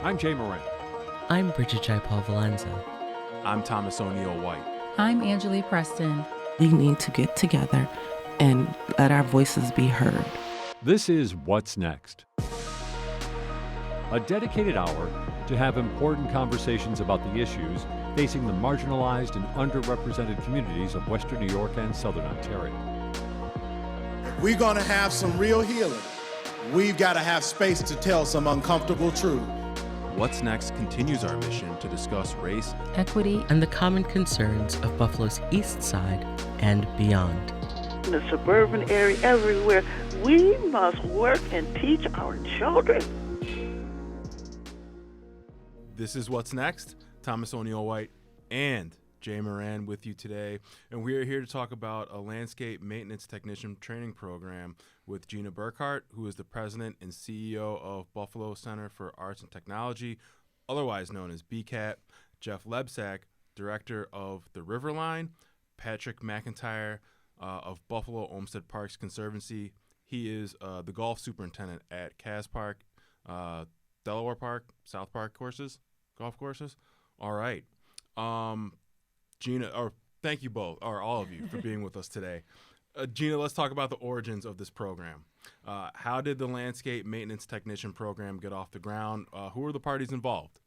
I'm Jay Moran. I'm Bridget Jaipal Valenza. I'm Thomas O'Neill White. I'm Angelique Preston. We need to get together and let our voices be heard. This is What's Next, a dedicated hour to have important conversations about the issues facing the marginalized and underrepresented communities of Western New York and Southern Ontario. We're going to have some real healing. We've got to have space to tell some uncomfortable truth. What's Next continues our mission to discuss race, Equity, And the common concerns of Buffalo's East Side and beyond. In the suburban area, everywhere, we must work and teach our children. This is What's Next. Thomas O'Neill White and Jay Moran with you today. And we are here to talk about a landscape maintenance technician training program with Gina Burkhart, who is the president and CEO of Buffalo Center for Arts and Technology, otherwise known as BCAT, Jeff Lebsack, director of the Riverline, Patrick McIntyre of Buffalo Olmsted Parks Conservancy. He is the golf superintendent at Cass Park, Delaware Park, South Park golf courses. All right. Gina, or thank you both, or all of you, for being with us today. Gina, let's talk about the origins of this program. How did the landscape maintenance technician program get off the ground? Who are the parties involved?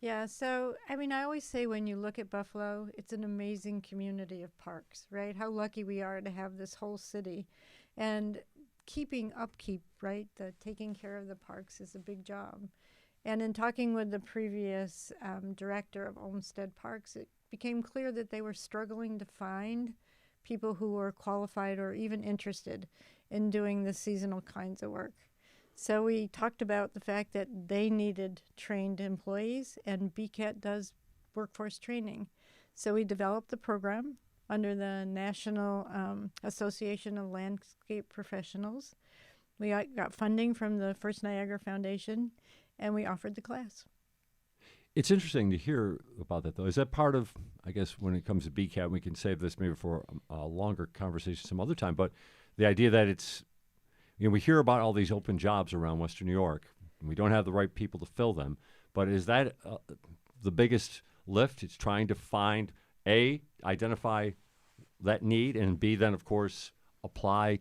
Yeah, so, I always say when you look at Buffalo, it's an amazing community of parks, right? How lucky we are to have this whole city. And keeping upkeep, right? Taking care of the parks is a big job. And in talking with the previous director of Olmsted Parks, it became clear that they were struggling to find people who were qualified or even interested in doing the seasonal kinds of work. So we talked about the fact that they needed trained employees, and BCAT does workforce training. So we developed the program under the National Association of Landscape Professionals. We got funding from the First Niagara Foundation, and we offered the class. It's interesting to hear about that, though. Is that part of, I guess, when it comes to BCAT, we can save this maybe for a longer conversation some other time, but the idea that it's, we hear about all these open jobs around Western New York, and we don't have the right people to fill them, but is that the biggest lift? It's trying to find, A, identify that need, and B, then, of course, apply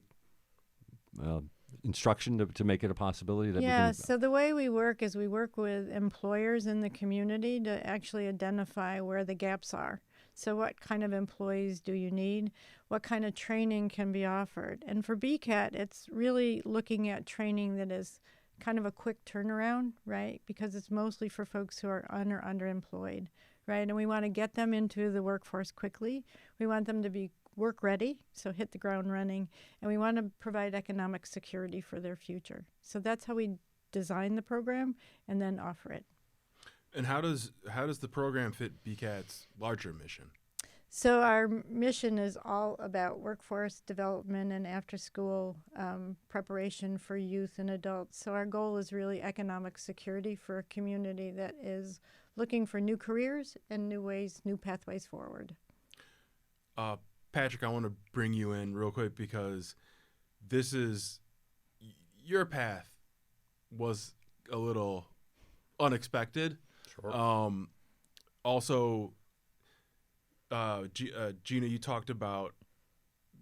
instruction to make it a possibility? So the way we work is we work with employers in the community to actually identify where the gaps are. So what kind of employees do you need? What kind of training can be offered? And for BCAT, it's really looking at training that is kind of a quick turnaround, right? Because it's mostly for folks who are underemployed, right? And we want to get them into the workforce quickly. We want them to be work ready, so hit the ground running, and we want to provide economic security for their future. So that's how we design the program and then offer it. And how does the program fit BCAT's larger mission? So our mission is all about workforce development and after-school preparation for youth and adults. So our goal is really economic security for a community that is looking for new careers and new pathways forward. Patrick, I want to bring you in real quick because this is your path was a little unexpected. Sure. Also, Gina, you talked about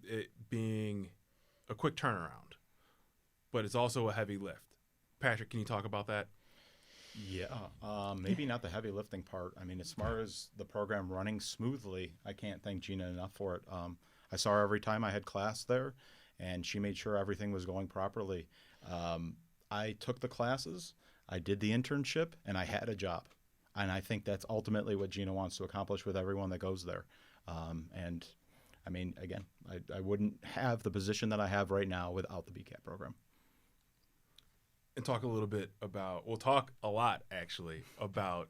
it being a quick turnaround, but it's also a heavy lift. Patrick, can you talk about that? Yeah, maybe not the heavy lifting part. As far as the program running smoothly, I can't thank Gina enough for it. I saw her every time I had class there, and she made sure everything was going properly. I took the classes, I did the internship, and I had a job. And I think that's ultimately what Gina wants to accomplish with everyone that goes there. Again, I wouldn't have the position that I have right now without the BCAT program. And talk a little bit about, we'll talk a lot actually about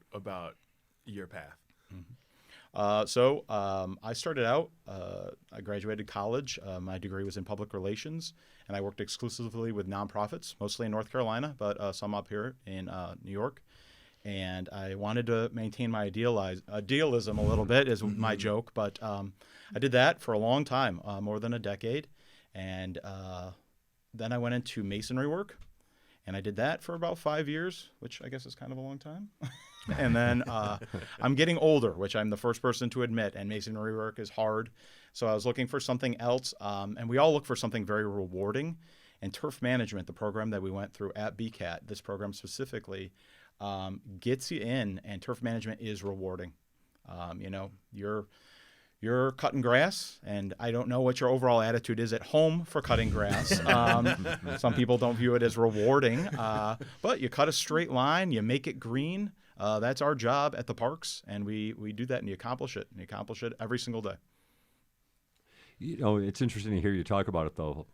your path. Mm-hmm. I started out, I graduated college. My degree was in public relations, and I worked exclusively with nonprofits, mostly in North Carolina, but some up here in New York. And I wanted to maintain my idealism a little bit, is my joke, but I did that for a long time, more than a decade. And then I went into masonry work. And I did that for about 5 years, which I guess is kind of a long time. And then I'm getting older, which I'm the first person to admit, and masonry work is hard. So I was looking for something else, and we all look for something very rewarding. And turf management, the program that we went through at BCAT, this program specifically, gets you in, and turf management is rewarding. You're cutting grass, and I don't know what your overall attitude is at home for cutting grass. Some people don't view it as rewarding, but you cut a straight line, you make it green. That's our job at the parks, and we do that, and you accomplish it, every single day. It's interesting to hear you talk about it, though.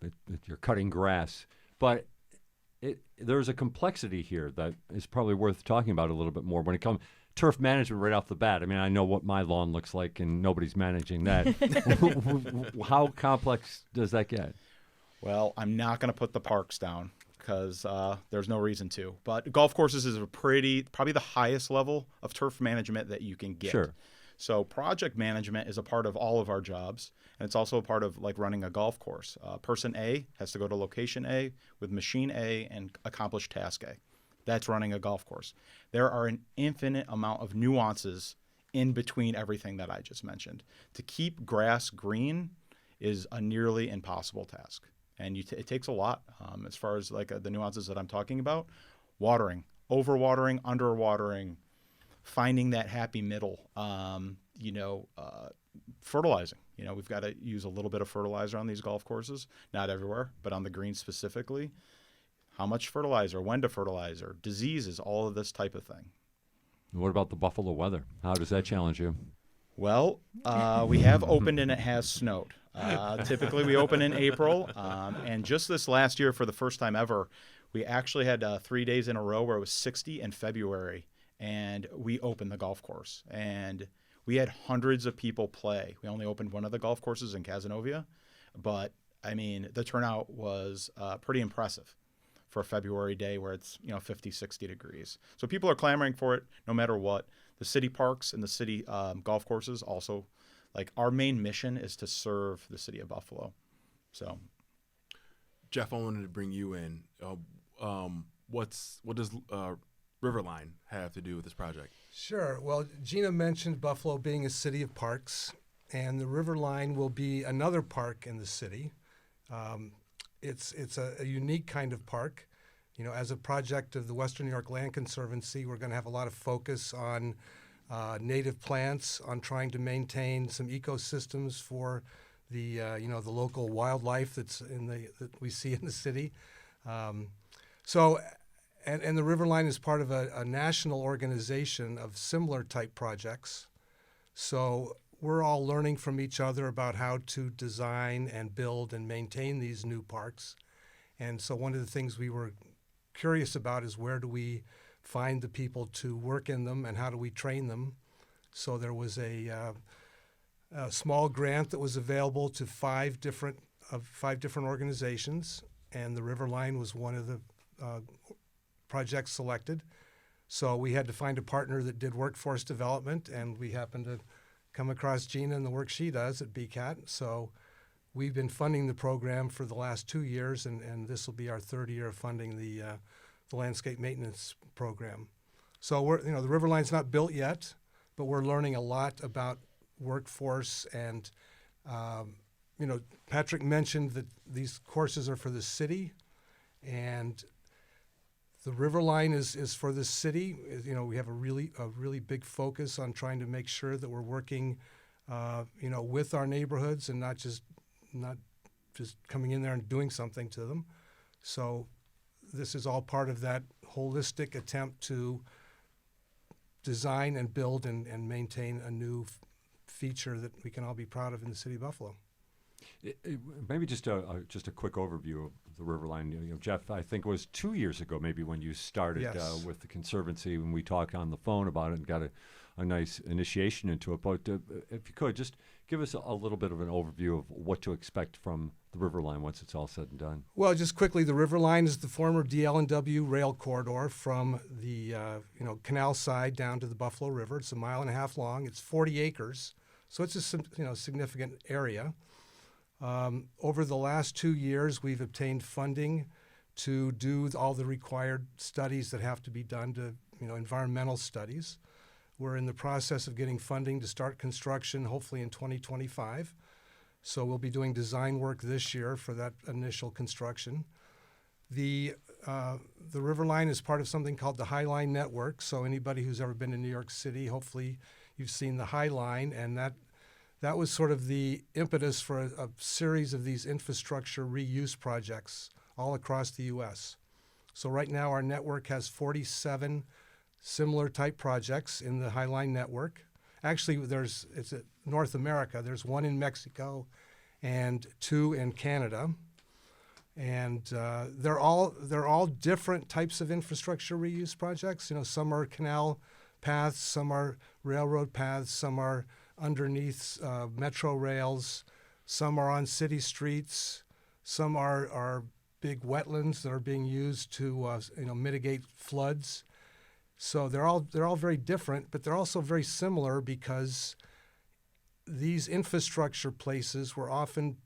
You're cutting grass, but there's a complexity here that is probably worth talking about a little bit more when it comes turf management right off the bat. I mean, I know what my lawn looks like, and nobody's managing that. How complex does that get? Well, I'm not going to put the parks down because there's no reason to. But golf courses is probably the highest level of turf management that you can get. Sure. So project management is a part of all of our jobs, and it's also a part of like running a golf course. Person A has to go to location A with machine A and accomplish task A. That's running a golf course. There are an infinite amount of nuances in between everything that I just mentioned. To keep grass green is a nearly impossible task, and it takes a lot as far as like the nuances that I'm talking about. Watering, overwatering, underwatering, finding that happy middle, fertilizing. We've got to use a little bit of fertilizer on these golf courses, not everywhere, but on the greens specifically. How much fertilizer, when to fertilizer, diseases, all of this type of thing. What about the Buffalo weather? How does that challenge you? Well, we have opened and it has snowed. Typically we open in April, and just this last year, for the first time ever, we actually had 3 days in a row where it was 60 in February, and we opened the golf course. And we had hundreds of people play. We only opened one of the golf courses in Cazenovia, but, I mean, the turnout was pretty impressive for a February day where it's 50, 60 degrees. So people are clamoring for it no matter what. The city parks and the city golf courses also, like, our main mission is to serve the city of Buffalo. So, Jeff, I wanted to bring you in. What does Riverline have to do with this project? Sure. Well, Gina mentioned Buffalo being a city of parks, and the Riverline will be another park in the city. It's a unique kind of park. As a project of the Western New York Land Conservancy, we're going to have a lot of focus on native plants, on trying to maintain some ecosystems for the the local wildlife that we see in the city. And the Riverline is part of a national organization of similar type projects. So we're all learning from each other about how to design and build and maintain these new parks. And so one of the things we were curious about is where do we find the people to work in them and how do we train them? So there was a small grant that was available to five different organizations, and the Riverline was one of the projects selected. So we had to find a partner that did workforce development, and we happened to come across Gina and the work she does at BCAT. So we've been funding the program for the last 2 years, and this will be our third year of funding the landscape maintenance program. So the Riverline's not built yet, but we're learning a lot about workforce. And Patrick mentioned that these courses are for the city, and the Riverline is for the city. We have a really big focus on trying to make sure that we're working, with our neighborhoods and not just coming in there and doing something to them. So this is all part of that holistic attempt to design and build and maintain a new feature that we can all be proud of in the city of Buffalo. Maybe just a quick overview of the Riverline. Jeff, I think it was 2 years ago maybe when you started Yes. with the Conservancy, when we talked on the phone about it and got a nice initiation into it. But if you could, just give us a little bit of an overview of what to expect from the Riverline once it's all said and done. Well, just quickly, the Riverline is the former DL&W rail corridor from the canal side down to the Buffalo River. It's 1.5 miles long. It's 40 acres, so it's a significant area. Over the last 2 years, we've obtained funding to do all the required studies that have to be done to, environmental studies. We're in the process of getting funding to start construction, hopefully in 2025. So we'll be doing design work this year for that initial construction. The River Line is part of something called the High Line Network. So anybody who's ever been to New York City, hopefully you've seen the High Line, and that was sort of the impetus for a series of these infrastructure reuse projects all across the U.S. So right now our network has 47 similar type projects in the High Line Network. Actually, it's North America. There's one in Mexico and 2 in Canada. And they're all different types of infrastructure reuse projects. Some are canal paths, some are railroad paths, some are underneath metro rails, some are on city streets, some are big wetlands that are being used to mitigate floods. So they're all very different, but they're also very similar because these infrastructure places were often,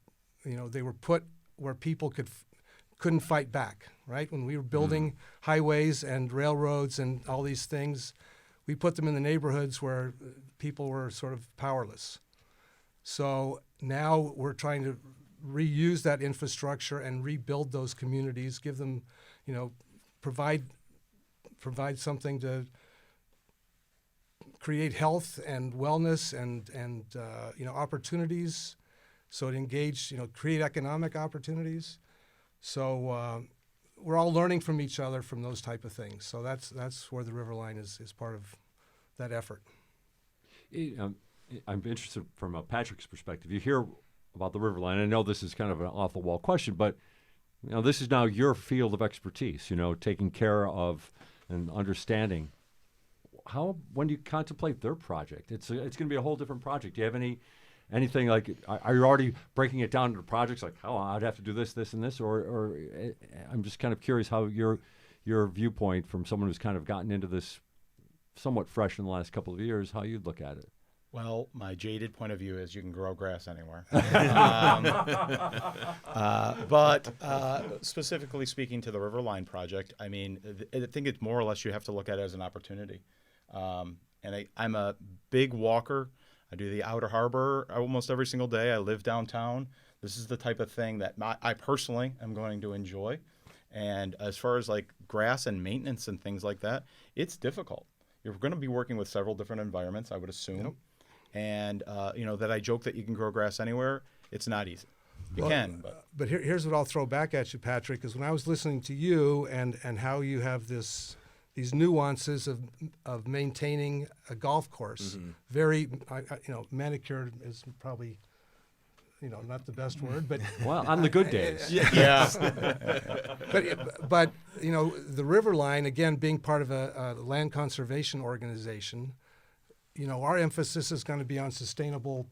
they were put where people couldn't fight back, right? When we were building highways and railroads and all these things, we put them in the neighborhoods where people were sort of powerless. So now we're trying to reuse that infrastructure and rebuild those communities, give them, provide something to create health and wellness and opportunities. So to engage, create economic opportunities. So we're all learning from each other from those type of things. So that's where the River Line is part of that effort. I'm interested from Patrick's perspective. You hear about the River Line. I know this is kind of an off-the-wall question, but this is now your field of expertise. Taking care of and understanding. When do you contemplate their project? It's going to be a whole different project. Do you have anything like? Are you already breaking it down into projects like, I'd have to do this, this, and this, or I'm just kind of curious how your viewpoint from someone who's kind of gotten into this somewhat fresh in the last couple of years, how you'd look at it. Well, my jaded point of view is you can grow grass anywhere. But specifically speaking to the River Line project, I mean, I think it's more or less you have to look at it as an opportunity. And I'm a big walker. I do the Outer Harbor almost every single day. I live downtown. This is the type of thing that I personally am going to enjoy. And as far as like grass and maintenance and things like that, it's difficult. You're going to be working with several different environments, I would assume. Yep. And, that I joke that you can grow grass anywhere, it's not easy. You can. But here's what I'll throw back at you, Patrick, is when I was listening to you and how you have these nuances of maintaining a golf course, very, manicured is probably, not the best word, but well, on the good days, yeah. but the River Line, again, being part of a land conservation organization, our emphasis is going to be on sustainable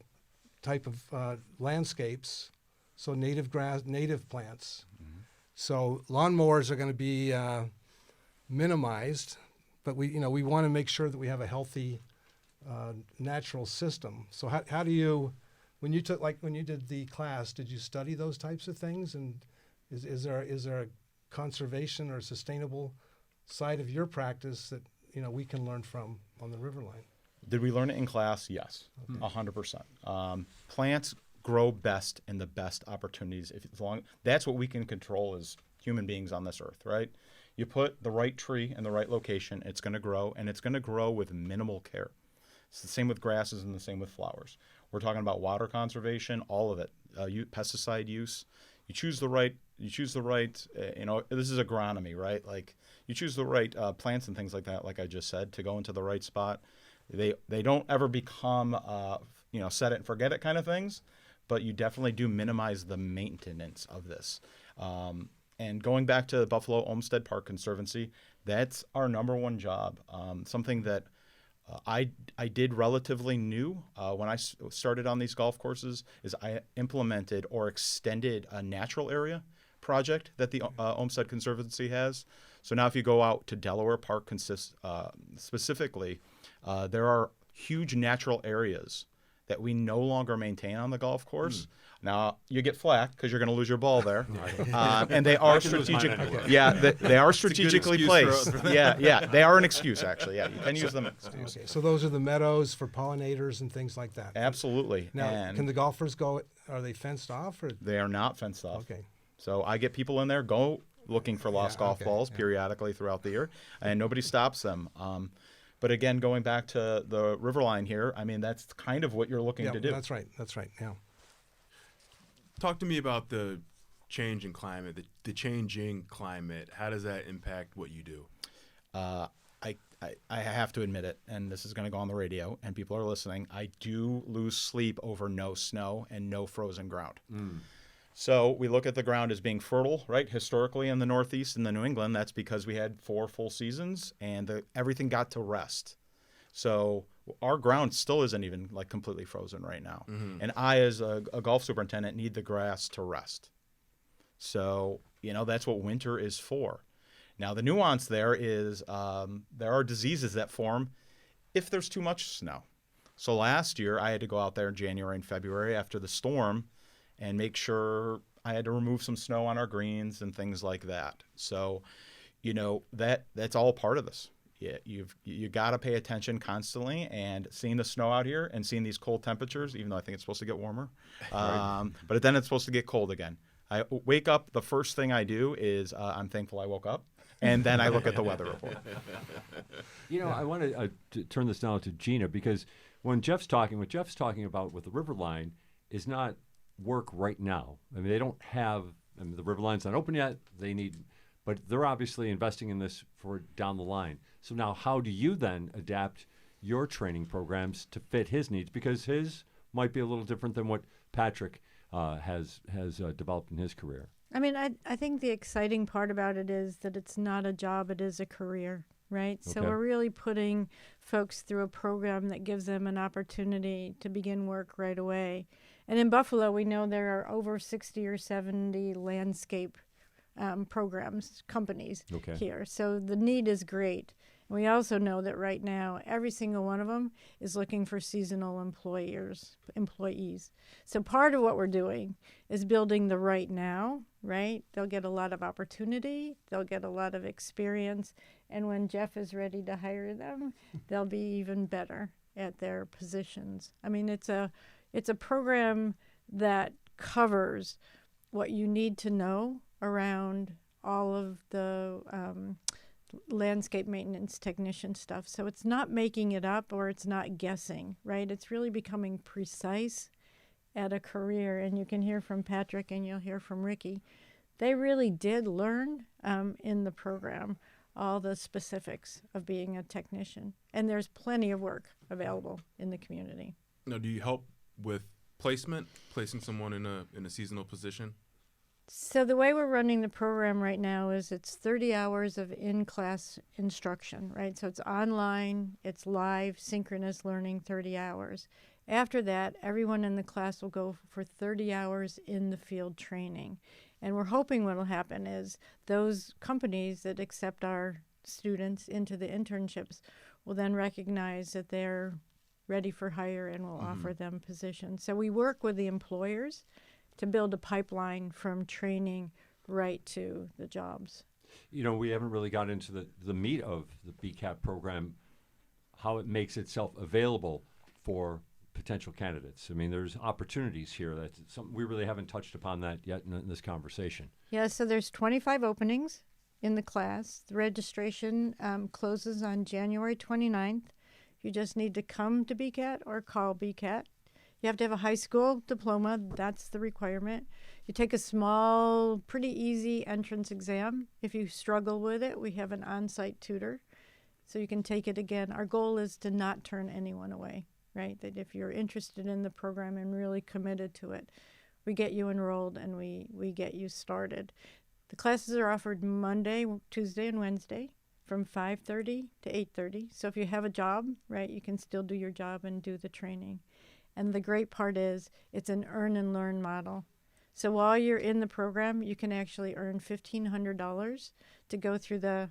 type of landscapes, so native grass, native plants. Mm-hmm. So lawnmowers are going to be minimized, but we want to make sure that we have a healthy natural system. So how do you, when you did the class, did you study those types of things? And is there a conservation or sustainable side of your practice that we can learn from on the River Line? Did we learn it in class? Yes, 100%. Plants grow best in the best opportunities. That's what we can control as human beings on this earth, right? You put the right tree in the right location, it's going to grow, and it's going to grow with minimal care. It's the same with grasses and the same with flowers. We're talking about water conservation, all of it. Pesticide use. You choose the right. This is agronomy, right? Like you choose the right plants and things like that. Like I just said, to go into the right spot. They don't ever become set it and forget it kind of things, but you definitely do minimize the maintenance of this. And going back to the Buffalo Olmsted Park Conservancy, that's our number one job. Something that I did relatively new when I started on these golf courses is I implemented or extended a natural area project that the Olmsted Conservancy has. So now if you go out to Delaware Park specifically, there are huge natural areas that we no longer maintain on the golf course. Now you get flack because you're going to lose your ball there, and they are can lose mine strategic. anyway. Yeah, they are strategically excuse for placed. Yeah, they are an excuse actually. Yeah, you can use them. Okay, so those are the meadows for pollinators and things like that. Absolutely. Now, and can the golfers go? Are they fenced off? Or they are not fenced off. okay, So I get people in there go looking for lost golf balls periodically throughout the year, and nobody stops them. But again, going back to the Riverline here, I mean that's kind of what you're looking to do. That's right. That's right. Yeah. Talk to me about the change in climate, the changing climate. How does that impact what you do? I have to admit it, and this is going to go on the radio, and people are listening. I do lose sleep over no snow and no frozen ground. So we look at the ground as being fertile, right? Historically in the Northeast and the New England, that's because we had 4 full seasons and everything got to rest. So our ground still isn't even like completely frozen right now. And I, as a golf superintendent, need the grass to rest. So, that's what winter is for. Now, the nuance there is there are diseases that form if there's too much snow. So last year, I had to go out there in January and February after the storm and make sure I had to remove some snow on our greens and things like that. So, that's all part of this. Yeah, you got to pay attention constantly, and seeing the snow out here and seeing these cold temperatures, even though I think it's supposed to get warmer, but then it's supposed to get cold again. I wake up, the first thing I do is I'm thankful I woke up, and then I look at the weather report. I want to turn this now to Gina, because what Jeff's talking about with the Riverline is not work right now. I mean, they don't have, the Riverline's not open yet. But they're obviously investing in this for down the line. So now how do you then adapt your training programs to fit his needs? Because his might be a little different than what Patrick has developed in his career. I mean, I think the exciting part about it is that it's not a job, it is a career, right? So Okay. we're really putting folks through a program that gives them an opportunity to begin work right away. And in Buffalo, we know there are over 60 or 70 landscape programs, companies here. So the need is great. And we also know that right now, every single one of them is looking for seasonal employees. So part of what we're doing is building the right now, right? They'll get a lot of opportunity. They'll get a lot of experience. And when Jeff is ready to hire them, they'll be even better at their positions. I mean, it's a program that covers what you need to know around all of the landscape maintenance technician stuff. So it's not making it up or it's not guessing, right? It's really becoming precise at a career. And you can hear from Patrick and you'll hear from Ricky. They really did learn in the program all the specifics of being a technician. And there's plenty of work available in the community. Now, do you help with placing someone in a seasonal position? So the way we're running the program right now is it's 30 hours of in-class instruction, right? So it's online, it's live, synchronous learning, 30 hours. After that, everyone in the class will go for 30 hours in the field training. And we're hoping what will happen is those companies that accept our students into the internships will then recognize that they're ready for hire and will offer them positions. So we work with the employers to build a pipeline from training right to the jobs. We haven't really got into the meat of the BCAP program, how it makes itself available for potential candidates. I mean, there's opportunities here. That's something we really haven't touched upon that yet in this conversation. Yeah, so there's 25 openings in the class. The registration closes on January 29th. You just need to come to BCAT or call BCAT. You have to have a high school diploma. That's the requirement. You take a small, pretty easy entrance exam. If you struggle with it, we have an on-site tutor, so you can take it again. Our goal is to not turn anyone away, right? That if you're interested in the program and really committed to it, we get you enrolled and we get you started. The classes are offered Monday, Tuesday, and Wednesday from 5:30 to 8:30. So if you have a job, right, you can still do your job and do the training. And the great part is it's an earn and learn model. So while you're in the program, you can actually earn $1,500 to go through the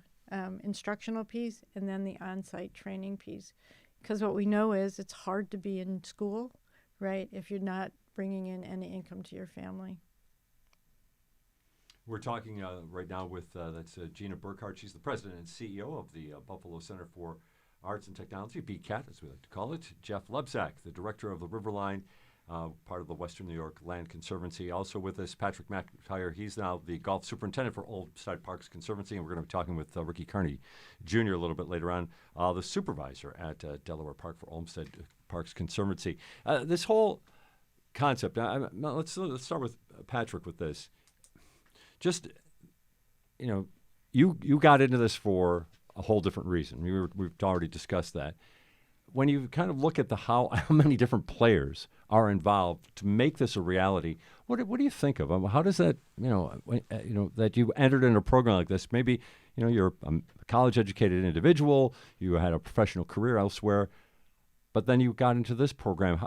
instructional piece and then the on-site training piece. Because what we know is it's hard to be in school, right, if you're not bringing in any income to your family. We're talking right now with that's Gina Burkhardt. She's the president and CEO of the Buffalo Center for Arts and Technology, BCAT, as we like to call it. Jeff Lebsack, the director of the Riverline, part of the Western New York Land Conservancy. Also with us, Patrick McIntyre. He's now the golf superintendent for Olmsted Parks Conservancy, and we're going to be talking with Ricky Carney Jr. a little bit later on, the supervisor at Delaware Park for Olmsted Parks Conservancy. This whole concept. Let's start with Patrick with this. Just, you got into this for a whole different reason. We've already discussed that. When you kind of look at how many different players are involved to make this a reality, what do you think of? How does that, that you entered in a program like this? Maybe, you're a college-educated individual, you had a professional career elsewhere, but then you got into this program.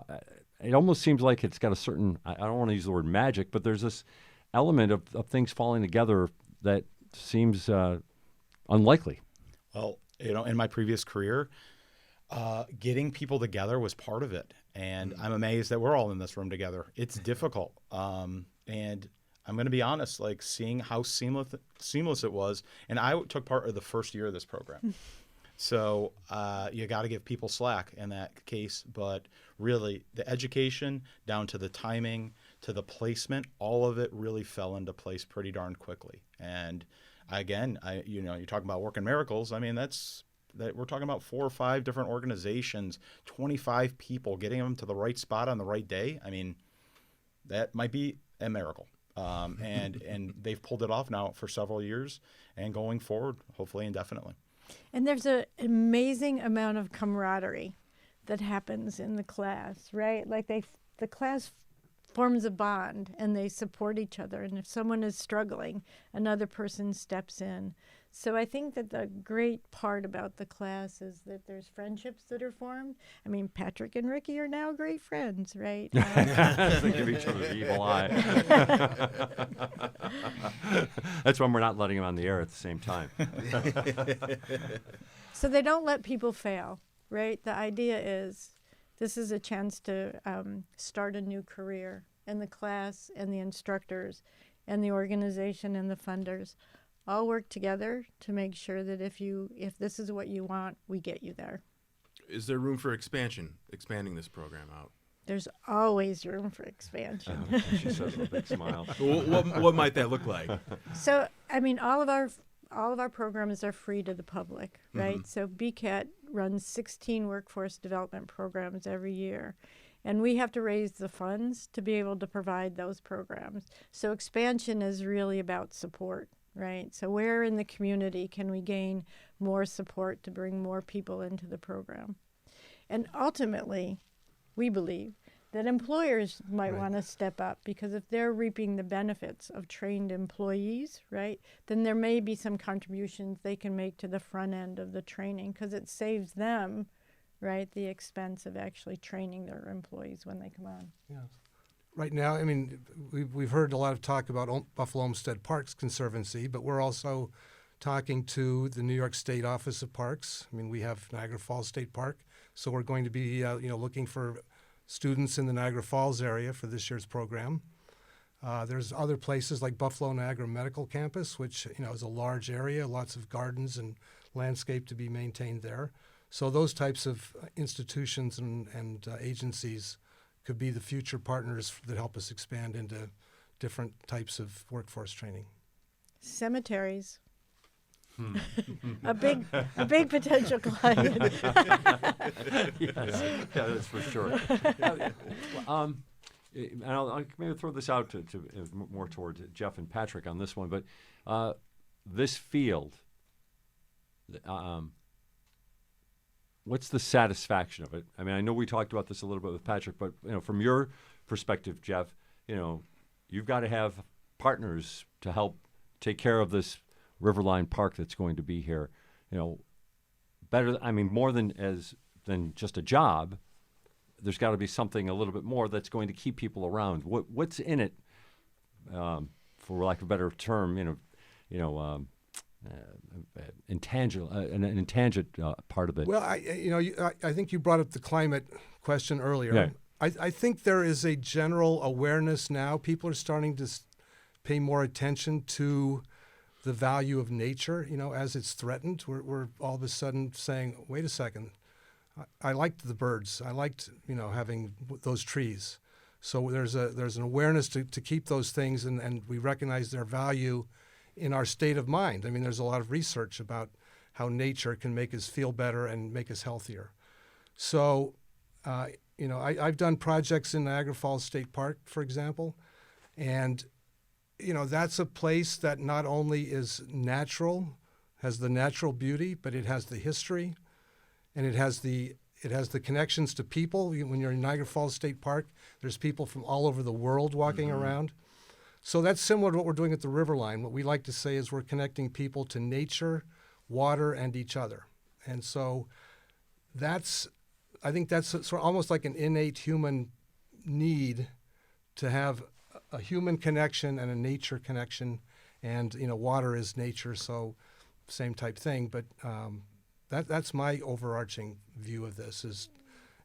It almost seems like it's got a certain, I don't want to use the word magic, but there's this element of things falling together that seems unlikely. Well, in my previous career, getting people together was part of it. And I'm amazed that we're all in this room together. It's difficult. And I'm going to be honest, like seeing how seamless it was. And I took part of the first year of this program. So you got to give people slack in that case. But really, the education down to the timing, to the placement, all of it really fell into place pretty darn quickly. And again, you're talking about working miracles. I mean, that we're talking about 4 or 5 different organizations, 25 people, getting them to the right spot on the right day. I mean, that might be a miracle. And they've pulled it off now for several years and going forward, hopefully indefinitely. And there's an amazing amount of camaraderie that happens in the class, right? Like the class forms a bond and they support each other. And if someone is struggling, another person steps in. So I think that the great part about the class is that there's friendships that are formed. I mean, Patrick and Ricky are now great friends, right? They give each other the evil eye. That's when we're not letting them on the air at the same time. So they don't let people fail, right? The idea is this is a chance to start a new career, and the class and the instructors and the organization and the funders all work together to make sure that if this is what you want, we get you there. Is there room for expanding this program out? There's always room for expansion. She says with a big smile. What might that look like? So, I mean, all of our programs are free to the public, right? Mm-hmm. So BCAT runs 16 workforce development programs every year. And we have to raise the funds to be able to provide those programs. So expansion is really about support, right? So where in the community can we gain more support to bring more people into the program? And ultimately, we believe that employers might want to step up, because if they're reaping the benefits of trained employees, right, then there may be some contributions they can make to the front end of the training, because it saves them, right, the expense of actually training their employees when they come on. Yeah. Right now, I mean, we've heard a lot of talk about Buffalo Olmsted Parks Conservancy, but we're also talking to the New York State Office of Parks. I mean, we have Niagara Falls State Park, so we're going to be, looking for students in the Niagara Falls area for this year's program. There's other places like Buffalo Niagara Medical Campus, which is a large area, lots of gardens and landscape to be maintained there. So those types of institutions and agencies could be the future partners that help us expand into different types of workforce training. Cemeteries. a big potential client. Yes, yeah, that's for sure. And I'll maybe throw this out to more towards Jeff and Patrick on this one, but this field, what's the satisfaction of it? I mean, I know we talked about this a little bit with Patrick, but from your perspective, Jeff, you've got to have partners to help take care of this Riverline Park that's going to be here. Better. I mean, more than just a job. There's got to be something a little bit more that's going to keep people around. What's in it, for lack of a better term, intangible, an intangible part of it. Well, I think you brought up the climate question earlier. Yeah. I think there is a general awareness now. People are starting to pay more attention to the value of nature, as it's threatened. We're all of a sudden saying, wait a second, I liked the birds. I liked, having those trees. So there's an awareness to keep those things, and we recognize their value in our state of mind. I mean, there's a lot of research about how nature can make us feel better and make us healthier. So, I've done projects in Niagara Falls State Park, for example, and that's a place that not only is natural, has the natural beauty, but it has the history, and it has the connections to people. When you're in Niagara Falls State Park, there's people from all over the world walking around. So that's similar to what we're doing at the Riverline. What we like to say is we're connecting people to nature, water, and each other. And so I think that's sort of almost like an innate human need to have a human connection and a nature connection. And, water is nature, so same type thing. But that's my overarching view of this. Is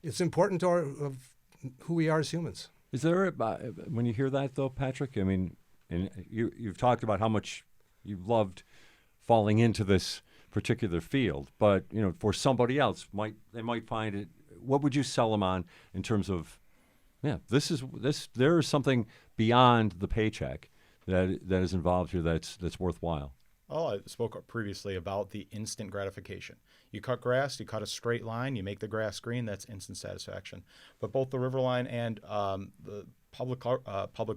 it's important to of who we are as humans. Is there when you hear that though, Patrick? I mean, and you've talked about how much you've loved falling into this particular field, but for somebody else, they might find it. What would you sell them on in terms of, there is something beyond the paycheck that is involved here that's worthwhile. Oh, I spoke previously about the instant gratification. You cut grass, you cut a straight line, you make the grass green, that's instant satisfaction. But both the Riverline and the public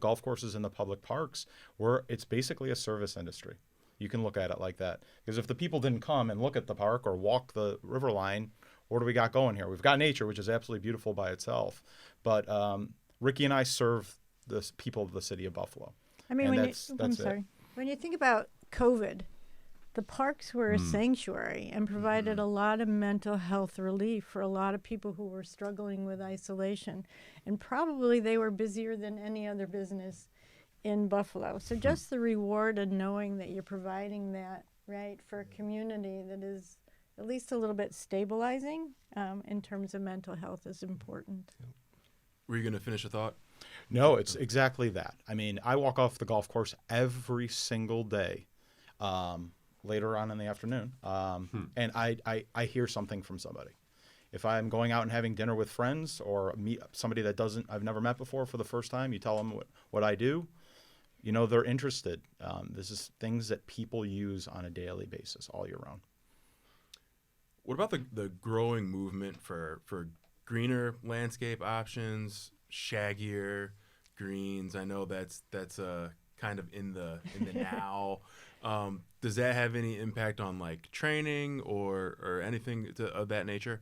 golf courses and the public parks, it's basically a service industry. You can look at it like that. Because if the people didn't come and look at the park or walk the Riverline, what do we got going here? We've got nature, which is absolutely beautiful by itself. But Ricky and I serve the people of the city of Buffalo. I mean, when you think about COVID, the parks were a sanctuary and provided a lot of mental health relief for a lot of people who were struggling with isolation. And probably they were busier than any other business in Buffalo. So just the reward of knowing that you're providing that, right, for a community that is at least a little bit stabilizing in terms of mental health is important. Were you going to finish a thought? No, it's exactly that. I mean, I walk off the golf course every single day later on in the afternoon, and I hear something from somebody. If I'm going out and having dinner with friends or meet somebody that I've never met before for the first time, you tell them what I do, they're interested. This is things that people use on a daily basis all year round. What about the growing movement for greener landscape options, shaggier greens? I know that's kind of in the now. Does that have any impact on like training or anything of that nature?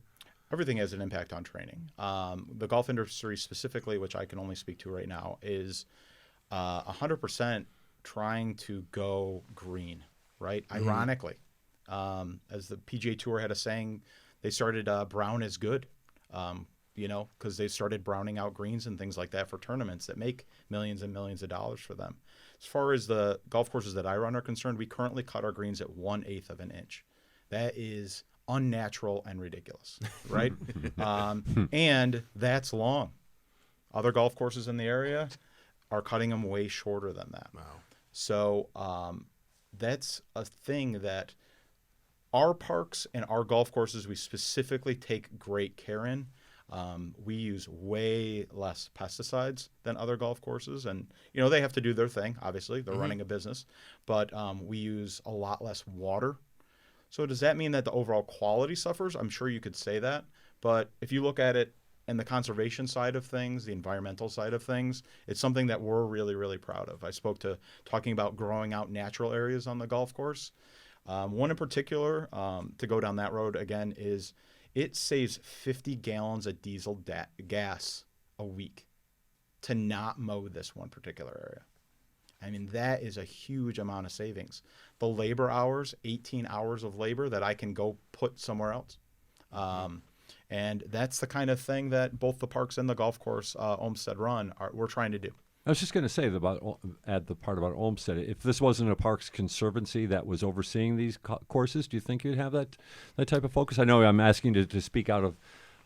Everything has an impact on training. The golf industry specifically, which I can only speak to right now, is 100% trying to go green, right? Mm-hmm. Ironically, as the PGA Tour had a saying, they started brown is good, because they started browning out greens and things like that for tournaments that make millions and millions of dollars for them. As far as the golf courses that I run are concerned, we currently cut our greens at 1/8 of an inch. That is unnatural and ridiculous, right? And that's long. Other golf courses in the area are cutting them way shorter than that. Wow. So that's a thing that our parks and our golf courses, we specifically take great care in. We use way less pesticides than other golf courses. And, they have to do their thing, obviously. They're running a business. But we use a lot less water. So does that mean that the overall quality suffers? I'm sure you could say that. But if you look at it in the conservation side of things, the environmental side of things, it's something that we're really, really proud of. I spoke to talking about growing out natural areas on the golf course. One in particular, to go down that road again, is it saves 50 gallons of diesel gas a week to not mow this one particular area. I mean, that is a huge amount of savings. The labor hours, 18 hours of labor that I can go put somewhere else. And that's the kind of thing that both the parks and the golf course Olmsted run we're trying to do. I was just going to say add the part about Olmsted. If this wasn't a Parks Conservancy that was overseeing these courses, do you think you'd have that type of focus? I know I'm asking to speak out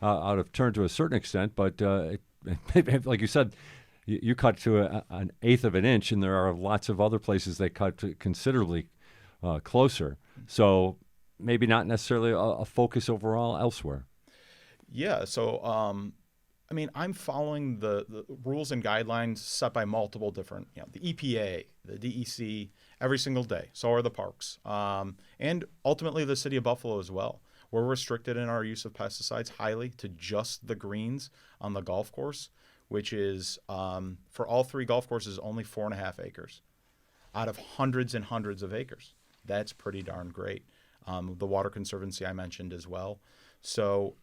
of turn to a certain extent, but like you said, you cut to an eighth of an inch, and there are lots of other places that cut to considerably closer. So maybe not necessarily a focus overall elsewhere. Yeah. So, I mean, I'm following the rules and guidelines set by multiple different, the EPA, the DEC, every single day. So are the parks, and ultimately the city of Buffalo as well. We're restricted in our use of pesticides highly to just the greens on the golf course, which is, for all 3 golf courses, only 4.5 acres out of hundreds and hundreds of acres. That's pretty darn great. The Water Conservancy I mentioned as well. So,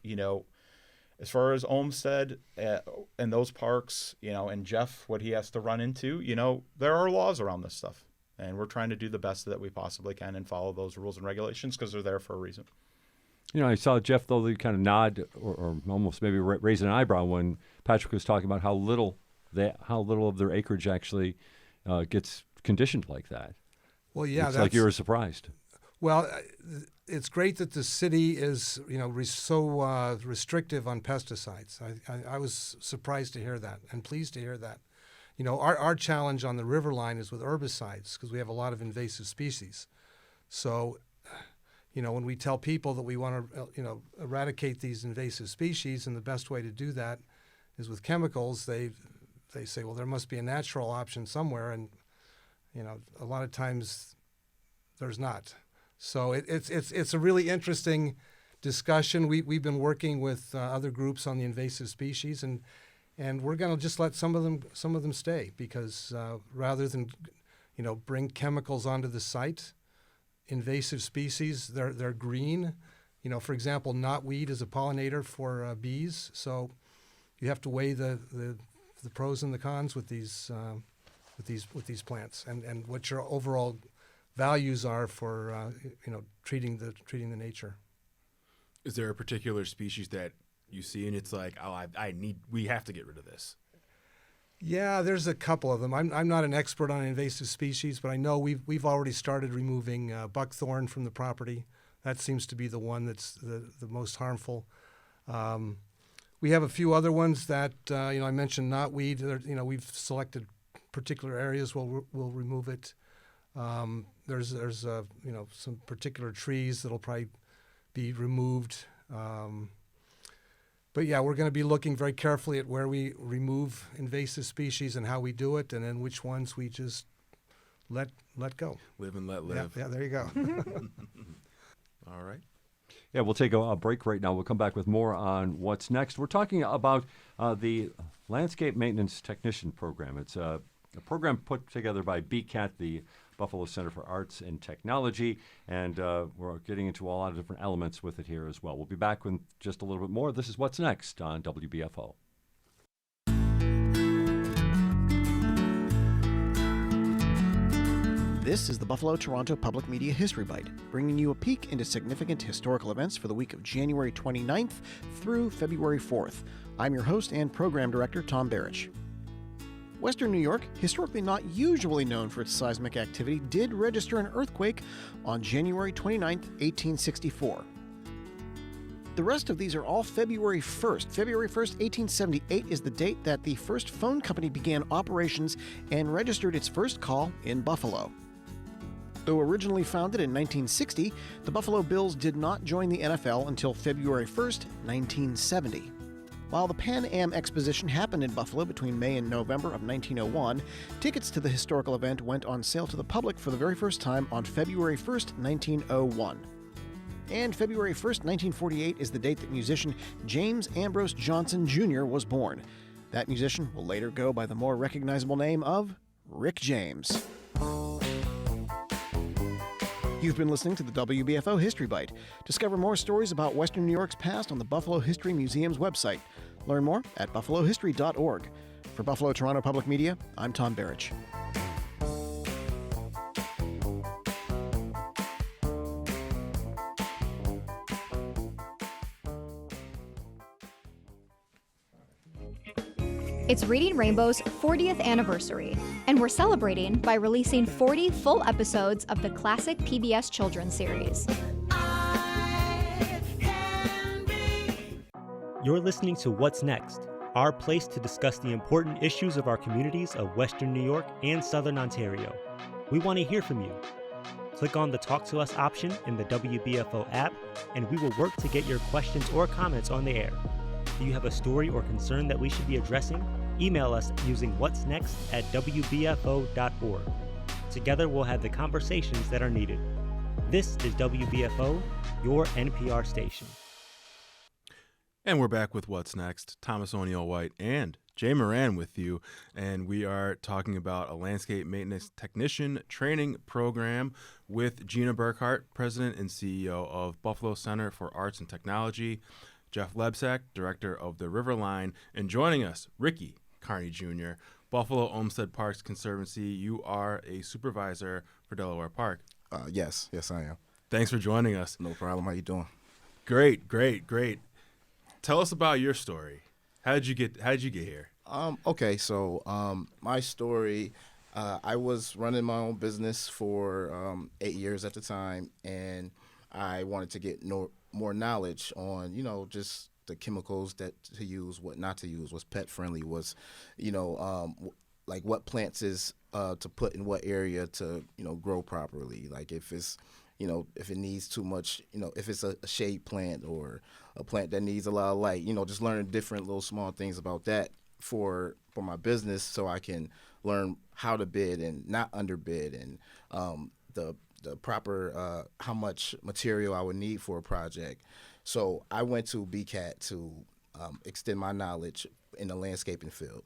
as far as Olmsted and those parks, and Jeff, what he has to run into, there are laws around this stuff. And we're trying to do the best that we possibly can and follow those rules and regulations because they're there for a reason. I saw Jeff, though, kind of nod or almost maybe raise an eyebrow when Patrick was talking about how little of their acreage actually gets conditioned like that. Well, yeah, it's like you were surprised. Well, it's great that the city is, so restrictive on pesticides. I was surprised to hear that and pleased to hear that. Our challenge on the river line is with herbicides because we have a lot of invasive species. So, when we tell people that we want to, eradicate these invasive species, and the best way to do that is with chemicals, they say, well, there must be a natural option somewhere, and a lot of times there's not. So it's a really interesting discussion. We've been working with other groups on the invasive species, and we're going to just let some of them stay because rather than bring chemicals onto the site, invasive species they're green. For example, knotweed is a pollinator for bees, so you have to weigh the pros and the cons with these plants and what your overall values are for treating the nature. Is there a particular species that you see and it's like, oh, we have to get rid of this? Yeah, there's a couple of them. I'm not an expert on invasive species, but I know we've already started removing buckthorn from the property. That seems to be the one that's the most harmful. We have a few other ones that I mentioned knotweed. We've selected particular areas where we'll remove it. There's some particular trees that'll probably be removed. But yeah, we're going to be looking very carefully at where we remove invasive species and how we do it, and then which ones we just let go. Live and let live. Yeah, there you go. All right. Yeah, we'll take a break right now. We'll come back with more on what's next. We're talking about the Landscape Maintenance Technician Program. It's a program put together by BCAT, the Buffalo Center for Arts and Technology, and we're getting into a lot of different elements with it here as well. We'll be back with just a little bit more. This is What's Next on WBFO. This is the Buffalo-Toronto Public Media History Bite, bringing you a peek into significant historical events for the week of January 29th through February 4th. I'm your host and program director, Tom Barrich. Western New York, historically not usually known for its seismic activity, did register an earthquake on January 29, 1864. The rest of these are all February 1st. February 1st, 1878 is the date that the first phone company began operations and registered its first call in Buffalo. Though originally founded in 1960, the Buffalo Bills did not join the NFL until February 1st, 1970. While the Pan Am Exposition happened in Buffalo between May and November of 1901, tickets to the historical event went on sale to the public for the very first time on February 1st, 1901. And February 1st, 1948 is the date that musician James Ambrose Johnson Jr. was born. That musician will later go by the more recognizable name of Rick James. You've been listening to the WBFO History Bite. Discover more stories about Western New York's past on the Buffalo History Museum's website. Learn more at buffalohistory.org. For Buffalo Toronto Public Media, I'm Tom Barrich. It's Reading Rainbow's 40th anniversary, and we're celebrating by releasing 40 full episodes of the classic PBS children's series. You're listening to What's Next, our place to discuss the important issues of our communities of Western New York and Southern Ontario. We want to hear from you. Click on the Talk to Us option in the WBFO app, and we will work to get your questions or comments on the air. Do you have a story or concern that we should be addressing? Email us using whatsnext@wbfo.org. Together, we'll have the conversations that are needed. This is WBFO, your NPR station. And we're back with What's Next. Thomas O'Neill White and Jay Moran with you. And we are talking about a landscape maintenance technician training program with Gina Burkhart, President and CEO of Buffalo Center for Arts and Technology, Jeff Lebsack, Director of the Riverline, and joining us, Ricky Carney Jr., Buffalo Olmsted Parks Conservancy. You are a supervisor for Delaware Park. Yes, I am. Thanks for joining us. No problem. How you doing? Great. Tell us about your story. How'd you get here? Okay, so my story, I was running my own business for 8 years at the time, and I wanted to get more knowledge on, just the chemicals that to use, what not to use, what's pet friendly, was, like what plants is to put in what area to, grow properly. Like if it's, if it needs too much, if it's a shade plant or a plant that needs a lot of light, just learning different little small things about that for my business, so I can learn how to bid and not underbid, and the proper how much material I would need for a project. So I went to BCAT to extend my knowledge in the landscaping field,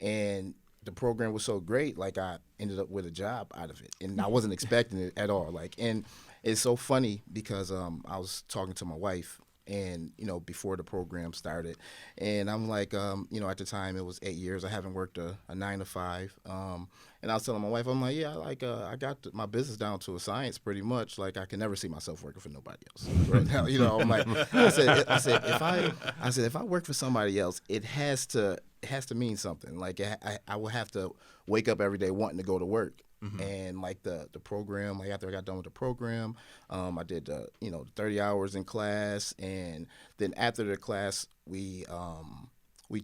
and the program was so great, like I ended up with a job out of it, and I wasn't expecting it at all. And it's so funny because I was talking to my wife, and before the program started, and I'm like, at the time it was 8 years. I haven't worked a 9 to 5, and I was telling my wife, I'm like, yeah, I got my business down to a science pretty much. Like I can never see myself working for nobody else. Right now, I'm like, I said if I work for somebody else, it has to mean something. Like I will have to wake up every day wanting to go to work. Mm-hmm. And like the program, like after I got done with the program, I did 30 hours in class, and then after the class, we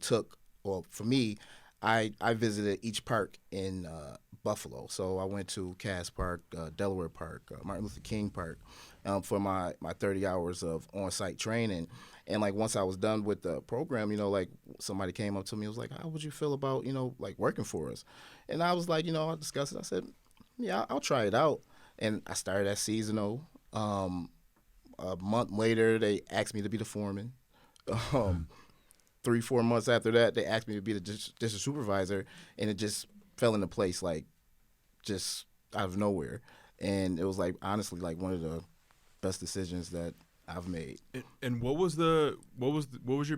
took. Well, for me, I visited each park in Buffalo. So I went to Cass Park, Delaware Park, Martin Luther King Park, for my 30 hours of on-site training. And like once I was done with the program, like somebody came up to me and was like, how would you feel about, like working for us? And I was like, I discussed it. I said, yeah, I'll try it out. And I started as seasonal. A month later, they asked me to be the foreman. 3-4 months after that, they asked me to be the district supervisor, and it just fell into place, like just out of nowhere. And it was like, honestly, like one of the best decisions that I've made. And what was your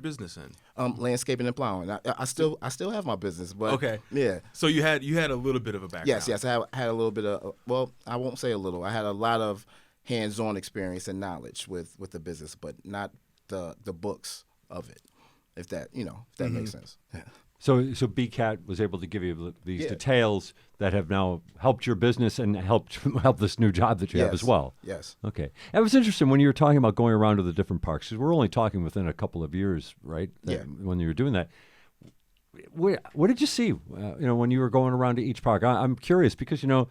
business in? Landscaping and plowing. I still have my business, but okay, yeah. So you had a little bit of a background. Yes, I had a little bit of. Well, I won't say a little. I had a lot of hands-on experience and knowledge with the business, but not the books of it. If that mm-hmm. makes sense. Yeah. So BCAT was able to give you these details that have now helped your business and help this new job that you have as well. Yes. Okay. It was interesting when you were talking about going around to the different parks, because we're only talking within a couple of years, right? When you were doing that. What did you see, when you were going around to each park? I'm curious because, I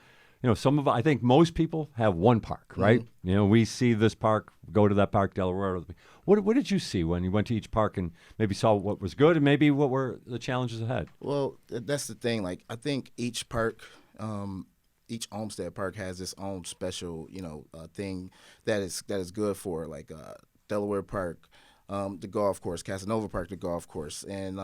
think most people have one park, right? Mm-hmm. We see this park, go to that park, Delaware. What did you see when you went to each park and maybe saw what was good and maybe what were the challenges ahead? Well, that's the thing. Like, I think each park, each Olmsted park has its own special, thing that is good for. Like Delaware Park, the golf course, Casanova Park, the golf course, and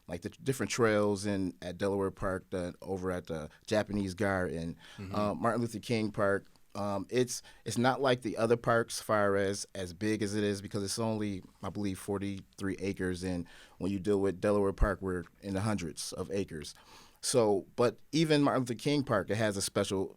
like the different trails at Delaware Park, over at the Japanese Garden, mm-hmm. Martin Luther King Park. It's not like the other parks, far as big as it is, because it's only, I believe, 43 acres, and when you deal with Delaware Park, we're in the hundreds of acres. So, but even Martin Luther King Park, it has a special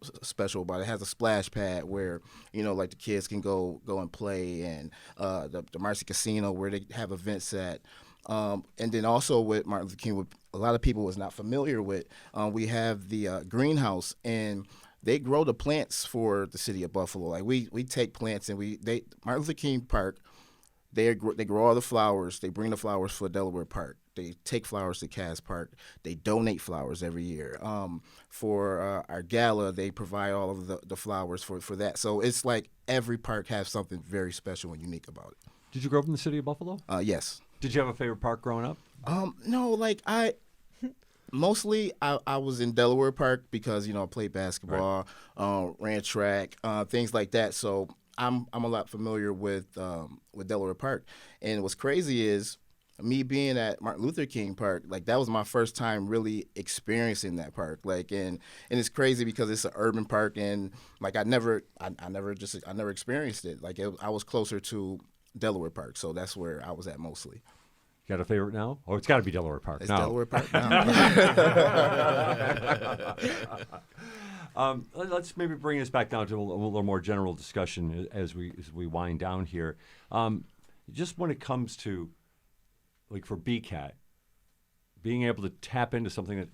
about it. It has a splash pad where, like the kids can go and play, and the Marcy Casino where they have events at. And then also with Martin Luther King, what a lot of people was not familiar with, we have the greenhouse, and they grow the plants for the city of Buffalo. Like we take plants, and Martin Luther King Park, they grow all the flowers. They bring the flowers for Delaware Park. They take flowers to Cass Park. They donate flowers every year. For our gala, they provide all of the flowers for that. So it's like every park has something very special and unique about it. Did you grow up in the city of Buffalo? Yes. Did you have a favorite park growing up? No, like mostly I was in Delaware Park because, I played basketball, ran track, things like that. So I'm a lot familiar with Delaware Park. And what's crazy is me being at Martin Luther King Park, like that was my first time really experiencing that park. Like, and it's crazy because it's an urban park, and like I never experienced it. Like I was closer to Delaware Park, so that's where I was at mostly. You got a favorite now? Oh, it's got to be Delaware Park. It's now. Delaware Park now. Let's maybe bring us back down to a little more general discussion as we wind down here. Just when it comes to, like for BCAT, being able to tap into something that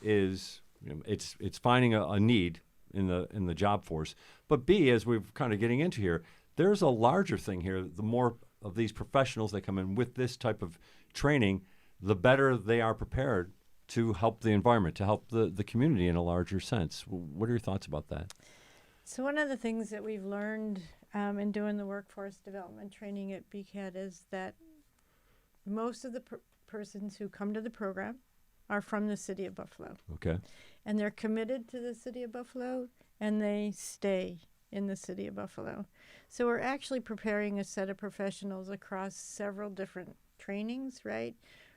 is it's finding a need in the job force, but B, as we're kind of getting into here, there's a larger thing here. The more of these professionals that come in with this type of training, the better they are prepared to help the environment, to help the community in a larger sense. What are your thoughts about that? So one of the things that we've learned in doing the workforce development training at BCAT is that most of the persons who come to the program are from the city of Buffalo. Okay. And they're committed to the city of Buffalo, and they stay in the city of Buffalo. So we're actually preparing a set of professionals across several different trainings, right,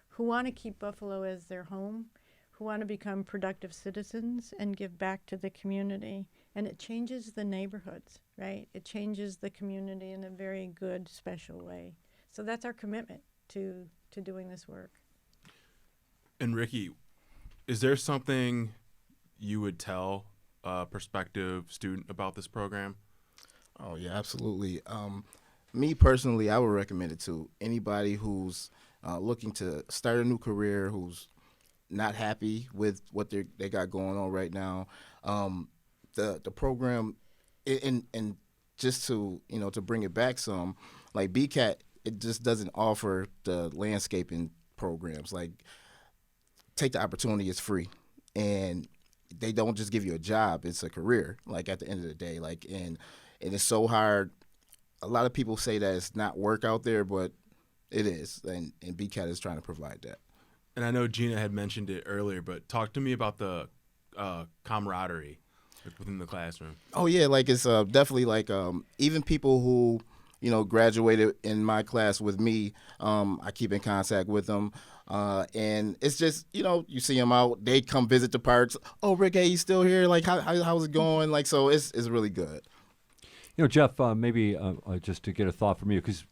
who want to keep Buffalo as their home, who want to become productive citizens and give back to the community. And it changes the neighborhoods, right? It changes the community in a very good, special way. So that's our commitment to doing this work. And Ricky, is there something you would tell a prospective student about this program? Oh, yeah, absolutely. Me personally, I would recommend it to anybody who's looking to start a new career, who's not happy with what they got going on right now. The program, and just to to bring it back some, like BCAT, it just doesn't offer the landscaping programs. Like, take the opportunity; it's free, and they don't just give you a job; it's a career. Like at the end of the day, like and it's so hard. A lot of people say that it's not work out there, but it is, and BCAT is trying to provide that. And I know Gina had mentioned it earlier, but talk to me about the camaraderie within the classroom. Oh yeah, like it's definitely like even people who graduated in my class with me, I keep in contact with them, and it's just you see them out, they come visit the parks. Oh, Rick, hey, you still here? Like how's it going? Like so, it's really good. Jeff, maybe just to get a thought from you, because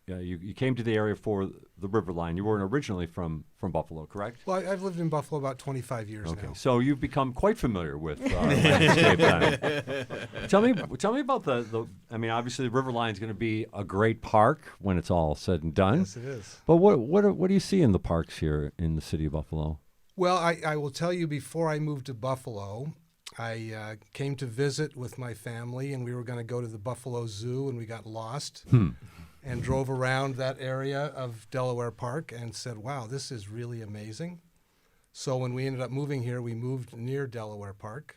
you came to the area for the River Line. You weren't originally from Buffalo, correct? Well, I've lived in Buffalo about 25 years now. So you've become quite familiar with landscape then. Tell me about the. I mean, obviously the River Line is going to be a great park when it's all said and done. Yes, it is. But what do you see in the parks here in the city of Buffalo? Well, I will tell you, before I moved to Buffalo, I came to visit with my family, and we were going to go to the Buffalo Zoo, and we got lost and drove around that area of Delaware Park and said, wow, this is really amazing. So when we ended up moving here, we moved near Delaware Park.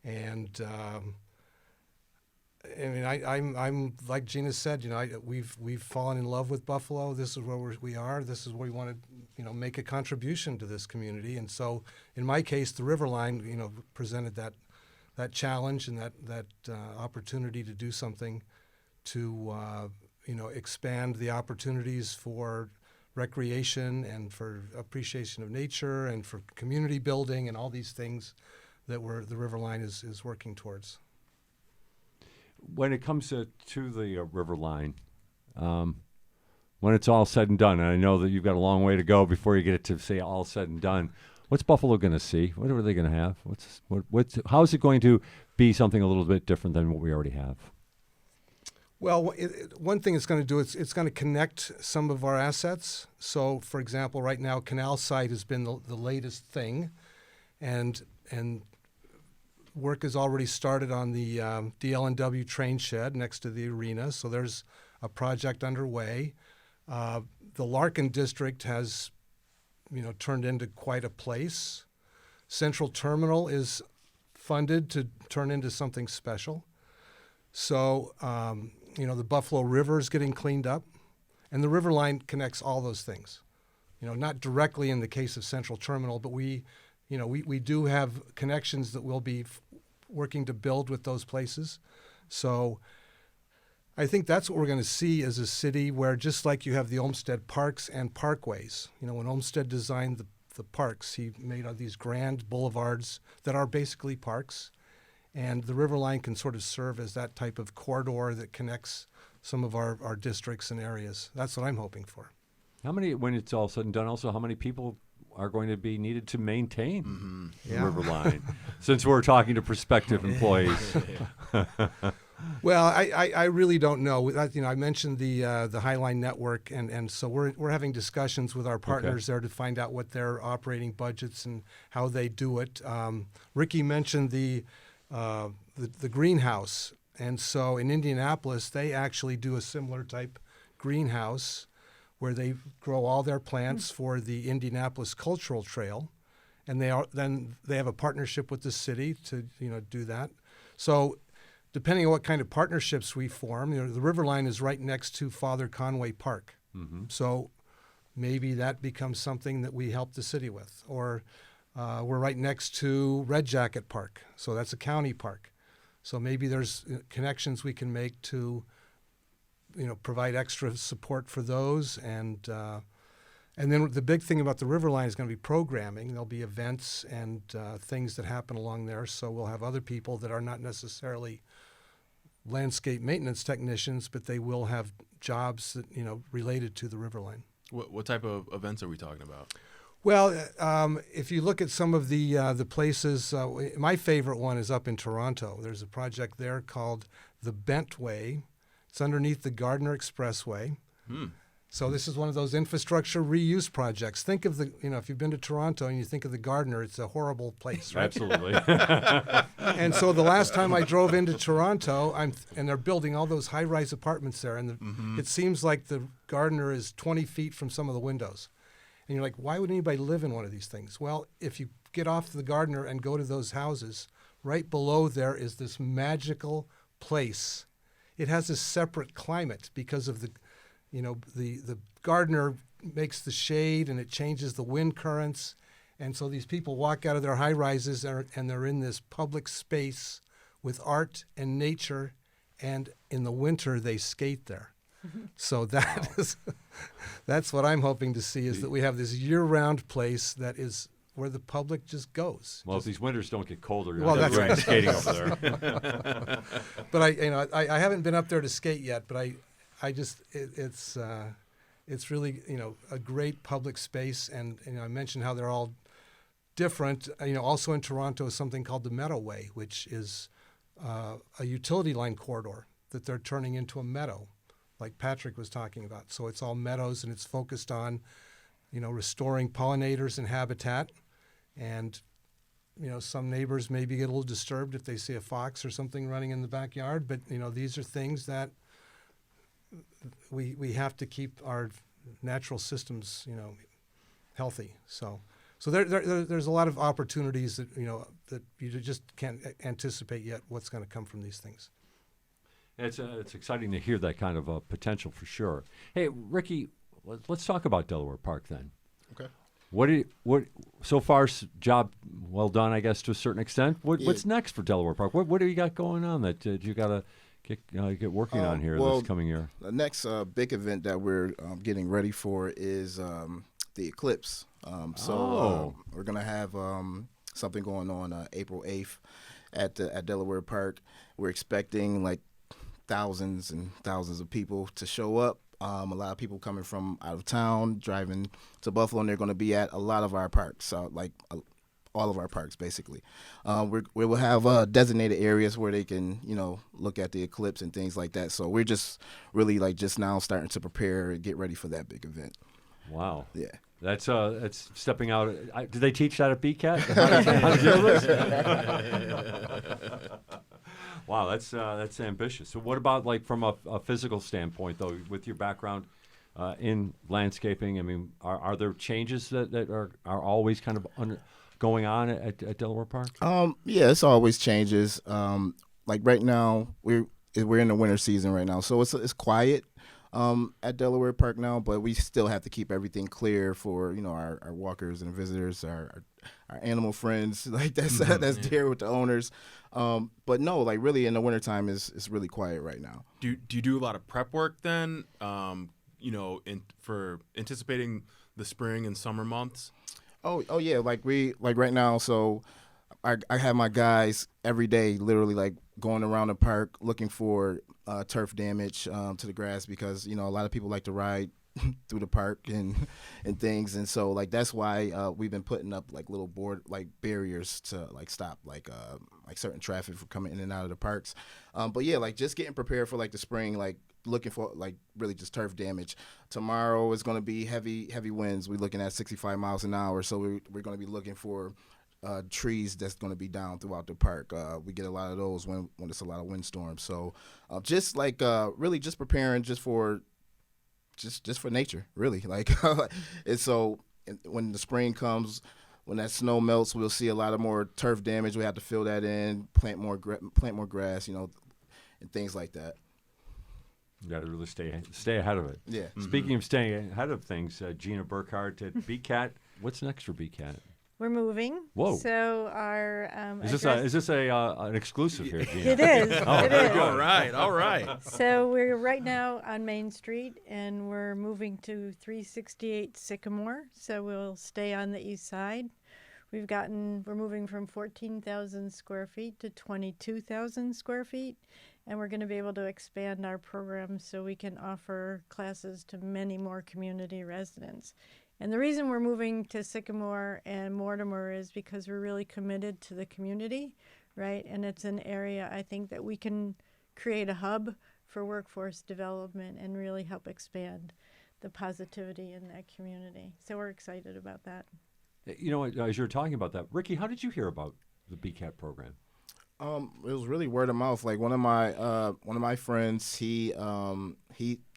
And I mean, I'm like Gina said, we've fallen in love with Buffalo. This is where we are. This is where we want to, make a contribution to this community. And so, in my case, the River Line, presented that challenge and that opportunity to do something to, expand the opportunities for recreation and for appreciation of nature and for community building and all these things that the River Line is working towards. When it comes to the River Line, when it's all said and done, and I know that you've got a long way to go before you get it to say all said and done, what's Buffalo going to see? What are they going to have? How is it going to be something a little bit different than what we already have? Well, one thing it's going to do, it's going to connect some of our assets. So, for example, right now, Canal Site has been the latest thing, and work has already started on the DL&W train shed next to the arena. So there's a project underway. The Larkin district has, turned into quite a place. Central Terminal is funded to turn into something special. So, the Buffalo River is getting cleaned up, and the river line connects all those things. Not directly in the case of Central Terminal, but we do have connections that we'll be working to build with those places. So I think that's what we're going to see as a city where, just like you have the Olmsted parks and parkways, when Olmsted designed the parks, he made these grand boulevards that are basically parks. And the river line can sort of serve as that type of corridor that connects some of our districts and areas. That's what I'm hoping for. How many, when it's all said and done, also how many people are going to be needed to maintain the river line? Since we're talking to prospective employees. Well, I really don't know. I mentioned the Highline Network, and so we're having discussions with our partners there to find out what their operating budgets and how they do it. Ricky mentioned the greenhouse, and so in Indianapolis they actually do a similar type greenhouse where they grow all their plants for the Indianapolis Cultural Trail, and they have a partnership with the city to do that. So depending on what kind of partnerships we form, the river line is right next to Father Conway Park. So maybe that becomes something that we help the city with. Or we're right next to Red Jacket Park, so that's a county park. So maybe there's connections we can make to provide extra support for those. And then the big thing about the river line is going to be programming. There'll be events and things that happen along there. So we'll have other people that are not necessarily landscape maintenance technicians, but they will have jobs that related to the river line. What type of events are we talking about? Well, if you look at some of the places, my favorite one is up in Toronto. There's a project there called the Bentway. It's underneath the Gardiner Expressway. So this is one of those infrastructure reuse projects. Think of if you've been to Toronto and you think of the Gardiner, it's a horrible place, right? Absolutely. And so the last time I drove into Toronto, and they're building all those high-rise apartments there, and it seems like the Gardiner is 20 feet from some of the windows. And you're like, why would anybody live in one of these things? Well, if you get off the Gardiner and go to those houses, right below there is this magical place. It has a separate climate because of the Gardiner makes the shade and it changes the wind currents. And so these people walk out of their high rises and they're in this public space with art and nature. And in the winter, they skate there. So that's what I'm hoping to see, is that we have this year-round place that is where the public just goes. Well, if these winters don't get colder, well, that's right. Skating over there. But I haven't been up there to skate yet. But it's really a great public space, and I mentioned how they're all different. Also in Toronto is something called the Meadowway, which is a utility line corridor that they're turning into a meadow, like Patrick was talking about. So it's all meadows, and it's focused on, restoring pollinators and habitat. And, some neighbors maybe get a little disturbed if they see a fox or something running in the backyard. But, these are things that we have to keep our natural systems, healthy. So there's a lot of opportunities that, that you just can't anticipate yet what's going to come from these things. It's exciting to hear that kind of potential for sure. Hey, Ricky, let's talk about Delaware Park then. Okay. What so far job well done, I guess, to a certain extent. What's next for Delaware Park? What do you got going on that you got to get working on here this coming year? The next big event that we're getting ready for is the eclipse. We're gonna have something going on April 8th at Delaware Park. We're expecting thousands and thousands of people to show up. A lot of people coming from out of town, driving to Buffalo, and they're going to be at a lot of our parks, all of our parks, basically. We will have designated areas where they can, look at the eclipse and things like that. So we're just really just now starting to prepare and get ready for that big event. Wow. Yeah. That's stepping out. Did they teach that at BCAT? How to do this? Wow, that's ambitious. So what about like from a physical standpoint, though, with your background in landscaping? I mean, are there changes that are always kind of going on at Delaware Park? Yeah, it's always changes. Like right now, we're in the winter season right now, so it's quiet at Delaware Park now, but we still have to keep everything clear for our walkers and visitors, our animal friends, like that's dear with the owners. But no, like really in the wintertime it's really quiet right now. Do you do a lot of prep work then? For anticipating the spring and summer months? Oh yeah, like right now. So I have my guys every day, literally like going around the park looking for turf damage to the grass, because a lot of people like to ride through the park and things, and so like that's why we've been putting up like little board like barriers to like stop like certain traffic from coming in and out of the parks. But yeah, like just getting prepared for like the spring, like looking for like really just turf damage. Tomorrow is going to be heavy winds. We're looking at 65 miles an hour, so we're going to be looking for trees that's going to be down throughout the park. We get a lot of those when it's a lot of windstorms. So just like really just preparing just for nature, really. Like it's so when the spring comes, when that snow melts, we'll see a lot of more turf damage. We have to fill that in, plant more grass, and things like that. You got to really stay ahead of it. Yeah. Speaking of staying ahead of things, Gina Burkhardt at BCAT. What's next for BCAT? We're moving. Whoa! So our is this an exclusive here, Gina? It is. Oh, it very is. good. All right. So we're right now on Main Street, and we're moving to 368 Sycamore. So we'll stay on the east side. We're moving from 14,000 square feet to 22,000 square feet, and we're going to be able to expand our program so we can offer classes to many more community residents. And the reason we're moving to Sycamore and Mortimer is because we're really committed to the community, right? And it's an area I think that we can create a hub for workforce development and really help expand the positivity in that community. So we're excited about that. As you were talking about that, Ricky, how did you hear about the BCAT program? It was really word of mouth. Like one of my friends, he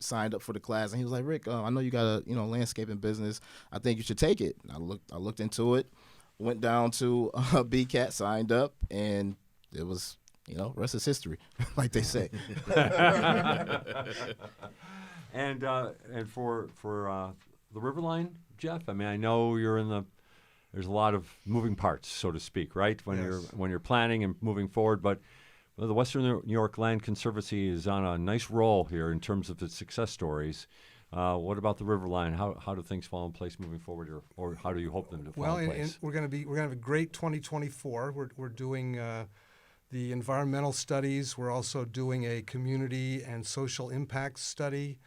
signed up for the class, and he was like, "Rick, I know you got a landscaping business. I think you should take it." And I looked into it, went down to BCAT, signed up, and it was rest is history, like they say. And for the Riverline, Jeff, I mean, I know there's a lot of moving parts, so to speak, right? When you're planning and moving forward, but the Western New York Land Conservancy is on a nice roll here in terms of its success stories. What about the Riverline? How do things fall in place moving forward, or how do you hope them to fall in place? We're going to have a great 2024. We're doing the environmental studies. We're also doing a community and social impact study,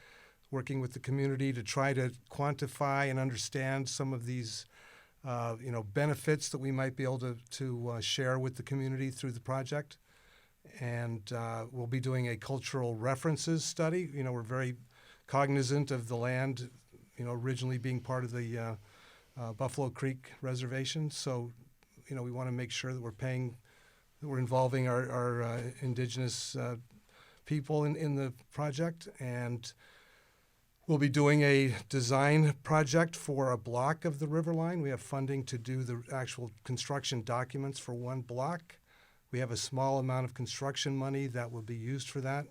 working with the community to try to quantify and understand some of these benefits that we might be able to share with the community through the project. And we'll be doing a cultural references study. We're very cognizant of the land, originally being part of the Buffalo Creek Reservation. So, we want to make sure that we're involving our indigenous people in the project. And we'll be doing a design project for a block of the Riverline. We have funding to do the actual construction documents for one block. We have a small amount of construction money that will be used for that.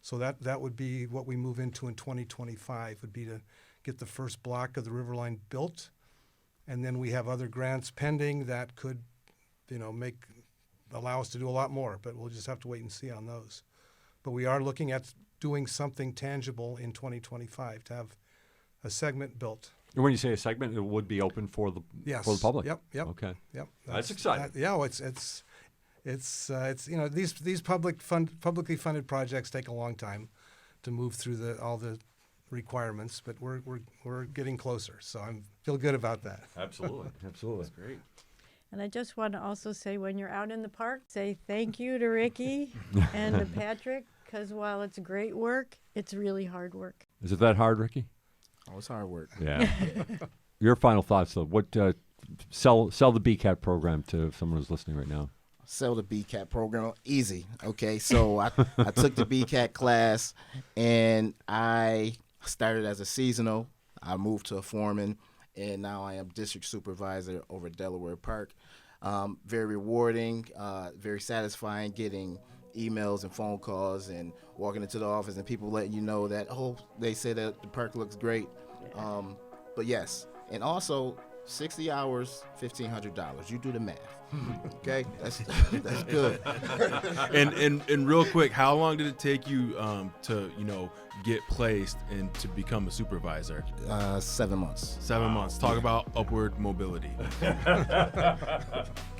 So that would be what we move into in 2025, would be to get the first block of the Riverline built. And then we have other grants pending that could, allow us to do a lot more, but we'll just have to wait and see on those. But we are looking at doing something tangible in 2025 to have a segment built. And when you say a segment, it would be open for the public. Yep. Okay. Yep. That's exciting. It's these publicly funded projects take a long time to move through all the requirements, but we're getting closer. So I feel good about that. Absolutely. That's great. And I just want to also say, when you're out in the park, say thank you to Ricky and to Patrick, because while it's great work, it's really hard work. Is it that hard, Ricky? Oh, it's hard work. Yeah. Your final thoughts, though. What sell the BCAT program to someone who's listening right now? sell the BCAT program. Easy. Okay, so I took the BCAT class, and I started as a seasonal. I moved to a foreman, and now I am district supervisor over Delaware Park. Very rewarding, very satisfying getting emails and phone calls and walking into the office and people letting you know that, they say that the park looks great. But yes, and also 60 hours, $1,500. You do the math. Okay, that's good. And real quick, how long did it take you to get placed and to become a supervisor? 7 months. 7 months. Talk about upward mobility.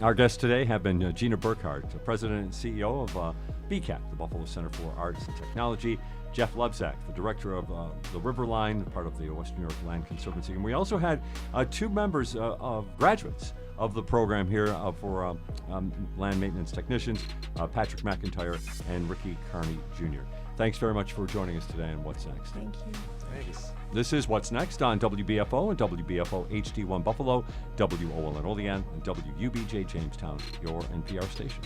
Our guests today have been Gina Burkhardt, the president and CEO of BCAT, the Buffalo Center for Arts and Technology, Jeff Lebsack, the director of the River Line, part of the Western New York Land Conservancy. And we also had two members of graduates of the program here for land maintenance technicians, Patrick McIntyre and Ricky Carney Jr. Thanks very much for joining us today on What's Next. Thank you. Thanks. This is What's Next on WBFO and WBFO HD1 Buffalo, WOLN Olean, and WUBJ Jamestown, your NPR station.